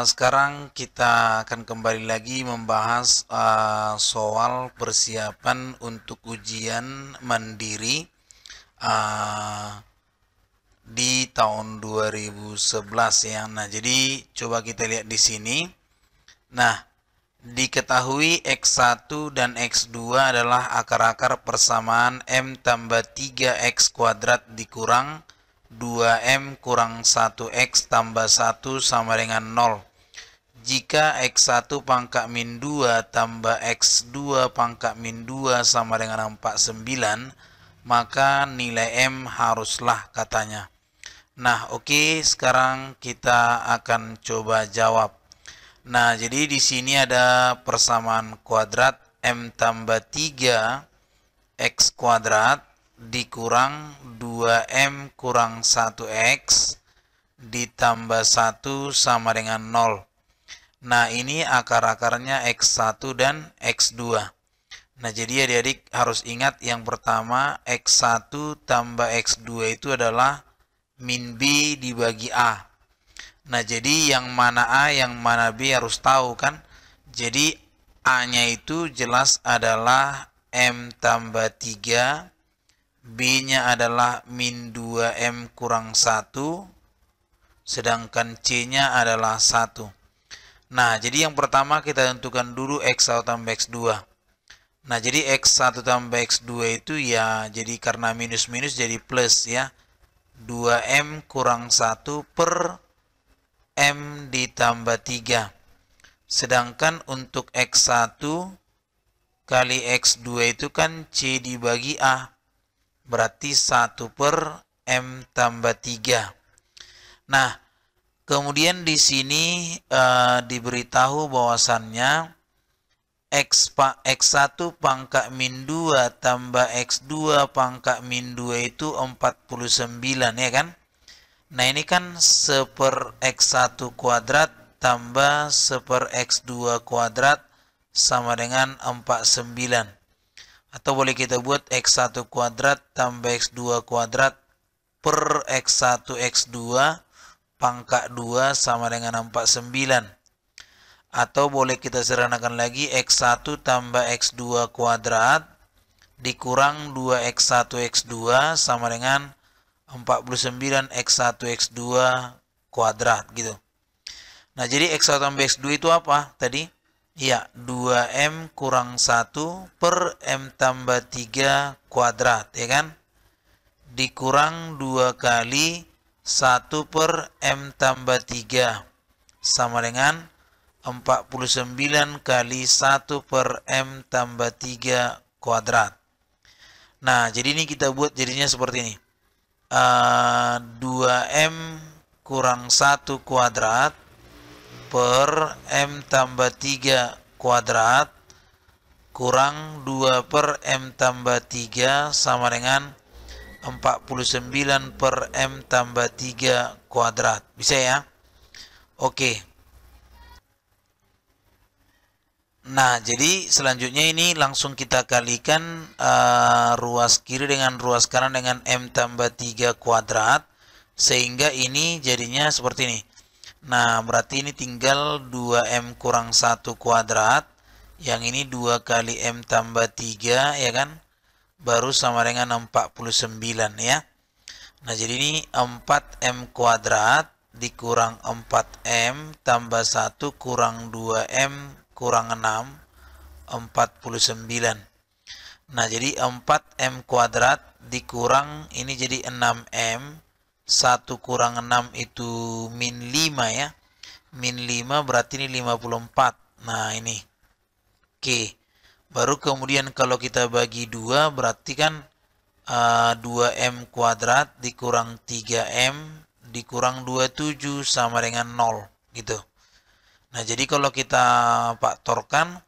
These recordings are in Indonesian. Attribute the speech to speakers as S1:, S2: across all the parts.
S1: Sekarang kita akan kembali lagi membahas soal persiapan untuk ujian mandiri eh, di tahun 2011 ya. Nah, jadi coba kita lihat di sini. Nah, diketahui X1 dan X2 adalah akar-akar persamaan M tambah 3X kuadrat dikurang 2M kurang 1X tambah 1 sama dengan 0. Jika X1 pangkat min 2 tambah X2 pangkat min 2 sama dengan 49, maka nilai M haruslah katanya. Nah, oke, sekarang kita akan coba jawab. Nah, jadi di sini ada persamaan kuadrat M tambah 3 X kuadrat dikurang 2M kurang 1X ditambah 1 sama dengan 0. Nah, ini akar-akarnya X1 dan X2. Nah, jadi adik-adik harus ingat yang pertama X1 tambah X2 itu adalah min B dibagi A. Nah, jadi yang mana A, yang mana B harus tahu kan. Jadi A-nya itu jelas adalah M tambah 3, B-nya adalah min 2M kurang 1, sedangkan C-nya adalah 1. Nah, jadi yang pertama kita tentukan dulu X1 tambah X2. Nah, jadi X1 tambah X2 itu ya, jadi karena minus-minus jadi plus ya. 2M kurang 1 per M ditambah 3. Sedangkan untuk X1 kali X2 itu kan C dibagi A. Berarti 1 per M tambah 3. Nah, kemudian di sini diberitahu bahwasannya X1 pangkat min 2 tambah X2 pangkat min 2 itu 49 ya kan? Nah, ini kan 1 X1 kuadrat tambah 1 X2 kuadrat sama dengan 49. Atau boleh kita buat X1 kuadrat tambah X2 kuadrat per X1 X2 pangkat 2 sama dengan 49. Atau boleh kita sederhanakan lagi X1 tambah X2 kuadrat dikurang 2X1 X2 sama dengan 49 X1 X2 kuadrat gitu. Nah, jadi X1 tambah X2 itu apa tadi? Ya, 2M kurang 1 per M tambah 3 kuadrat, ya kan? Dikurang 2 kali 1 per M tambah 3 sama dengan 49 kali 1 per M tambah 3 kuadrat. Nah, jadi ini kita buat jadinya seperti ini. 2M kurang 1 kuadrat per M tambah 3 kuadrat kurang 2 per M tambah 3 sama dengan 49 per M tambah 3 kuadrat. Bisa ya? Oke. Nah, jadi selanjutnya ini langsung kita kalikan ruas kiri dengan ruas kanan dengan M tambah 3 kuadrat. Sehingga ini jadinya seperti ini. Nah, berarti ini tinggal 2M kurang 1 kuadrat. Yang ini 2 kali M tambah 3, ya kan? Baru sama dengan 49 ya. Nah, jadi ini 4M kuadrat dikurang 4M tambah 1 kurang 2M kurang 6, 49. Nah, jadi 4M kuadrat dikurang ini jadi 6M. 1 kurang 6 itu min 5 ya. Min 5 berarti ini 54. Nah, ini. Oke. Baru kemudian kalau kita bagi 2 berarti kan 2M kuadrat dikurang 3M dikurang 27 sama dengan 0 gitu. Nah, jadi kalau kita faktorkan,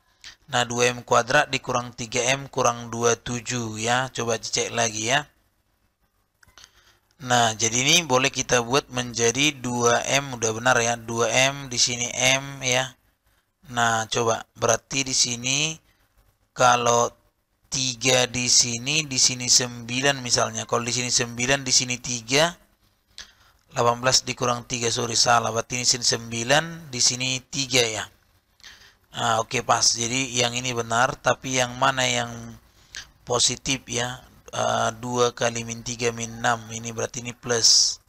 S1: nah 2M kuadrat dikurang 3M kurang 27 ya. Coba cek lagi ya. Nah, jadi ini boleh kita buat menjadi 2M, udah benar ya. 2M di sini M ya. Nah, coba berarti di sini kalau 3 di sini 9 misalnya. Kalau di sini 9, di sini 3. 18 dikurang 3, sorry salah. Berarti ini sini 9, di sini 3 ya. Nah, oke pas. Jadi yang ini benar, tapi yang mana yang positif ya? 2 kali min 3 min 6. Ini berarti ini plus.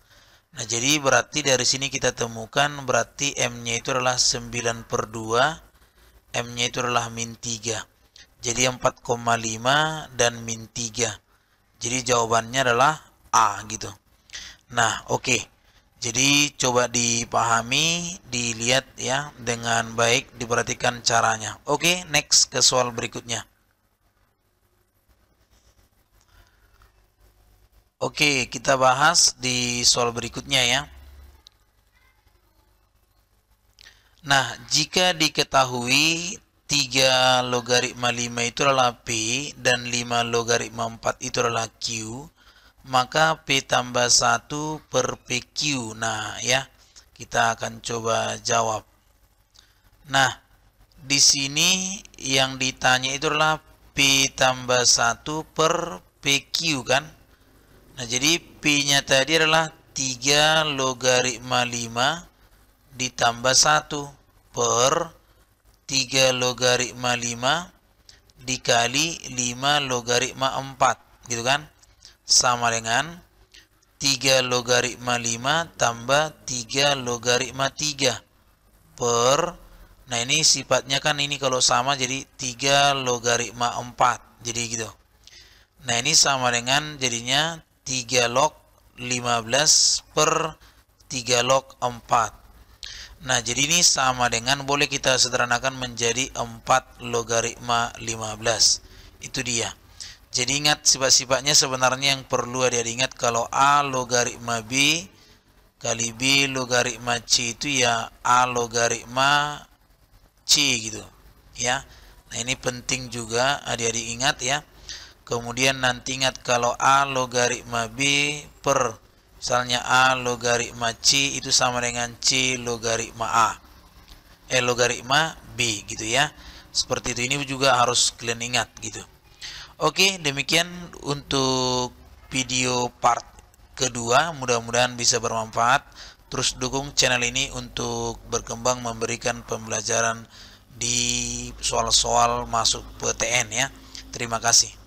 S1: Nah, jadi berarti dari sini kita temukan berarti M-nya itu adalah 9 per 2. M-nya itu adalah min 3. Jadi 4,5 dan min 3. Jadi jawabannya adalah A gitu. Nah, oke. Jadi coba dipahami, dilihat ya dengan baik, diperhatikan caranya. Oke, next ke soal berikutnya. Oke, kita bahas di soal berikutnya ya. Nah, jika diketahui 3 logaritma 5 itu adalah P dan 5 logaritma 4 itu adalah Q, maka P tambah 1 per PQ. Nah, ya, kita akan coba jawab. Nah, di sini yang ditanya itu adalah P tambah 1 per PQ kan? Nah, jadi P-nya tadi adalah 3 logaritma 5 ditambah 1 per 3 logaritma 5 dikali 5 logaritma 4 gitu kan? Sama dengan 3 logaritma 5 tambah 3 logaritma 3 per, nah ini sifatnya kan ini kalau sama jadi 3 logaritma 4 jadi gitu. Nah ini sama dengan jadinya 3 log 15 per 3 log 4. Nah jadi ini sama dengan, boleh kita sederhanakan menjadi 4 logaritma 15. Itu dia. Jadi ingat sifat-sifatnya sebenarnya yang perlu ada diingat, kalau A logaritma B kali B logaritma C itu ya A logaritma C gitu ya. Nah ini penting juga adik-adik ingat ya. Kemudian nanti ingat kalau A logaritma B per misalnya A logaritma C itu sama dengan C logaritma A. Logaritma B gitu ya. Seperti itu, ini juga harus kalian ingat gitu. Oke, demikian untuk video part kedua. Mudah-mudahan bisa bermanfaat. Terus dukung channel ini untuk berkembang memberikan pembelajaran di soal-soal masuk PTN ya. Terima kasih.